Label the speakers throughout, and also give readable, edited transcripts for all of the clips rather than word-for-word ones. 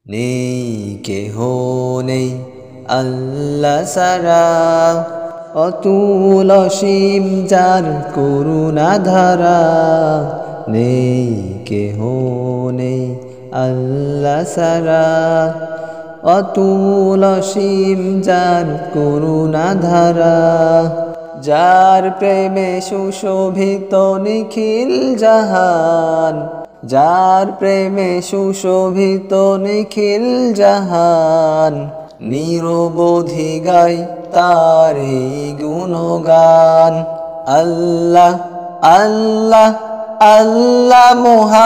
Speaker 1: নেই কেহ নেই আল্লাহ সারা, অতুল অসীম যার করুণা ধারা। নেই কেহ নেই আল্লাহ সারা, অতুল অসীম যার করুণা ধারা। যার প্রেমে সুশোভিত নিখিল জাহান, যার প্রেমে সুশোভিত নিখিল জাহান। নিরবধি গাই তারি গুণগান। আল্লাহ আল্লাহ আল্লাহ মহান,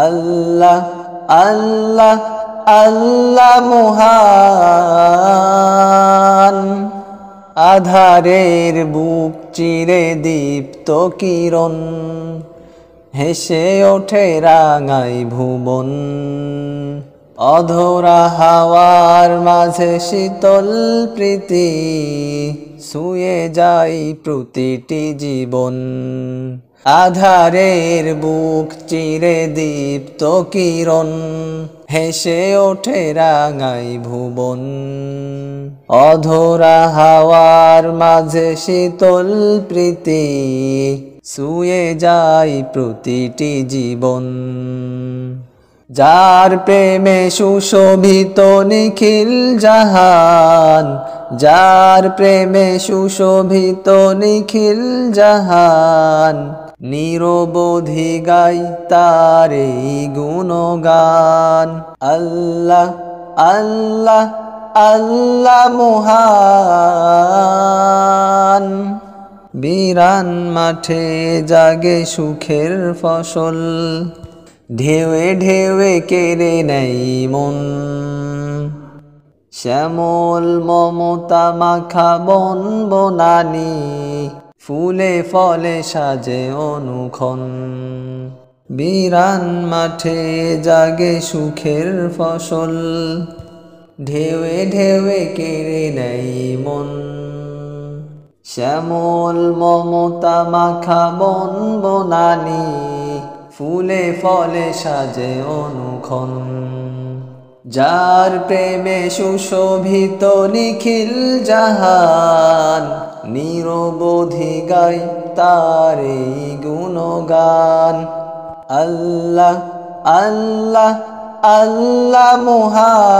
Speaker 1: আল্লাহ আল্লাহ আল্লাহ মহান। আধারের বুক চিরে দীপ্ত কিরণ, হেসে ওঠে রাঙাই ভুবন। অধরা হাওয়ার মাঝে শীতল প্রীতি, ছুঁয়ে যাই প্রতিটি জীবন। আধারের বুক চিরে দীপ্ত কিরণ, হেসে ওঠে রাঙাই ভুবন। অধরা হাওয়ার মাঝে শীতল প্রীতি, ছুঁয়ে যাই প্রতিটি জীবন। যার প্রেমে সুশোভিত নিখিল জাহান, যার প্রেমে সুশোভিত নিখিল জাহান। নিরবধি গাই তারি গুণগান। আল্লাহ আল্লাহ আল্লাহ মহান। বিরান মাঠে জাগে সুখের ফসল, ঢেউে ঢেউে কেড়ে নেই মন। শ্যামল মমতা মাখা বন বনানি, ফুলে ফলে সাজে অনুক্ষণ। বিরান মাঠে জাগে সুখের ফসল, ঢেউে ঢেউে কেড়ে নেই মন। শ্যামল মমতা মাখা বন বনানি, ফুলে ফলে সাজে অনুক্ষণ। যার প্রেমে সুশোভিত নিখিল জাহান, নিরবধি গাই তারি গুণগান। আল্লাহ আল্লাহ আল্লাহ মহান,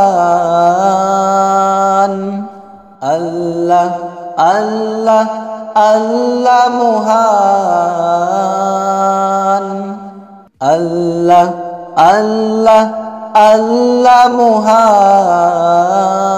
Speaker 1: আল্লাহ আল্লাহ আল্লাহ মহান। আল্লাহ আল্লাহ আল্লাহ মহান।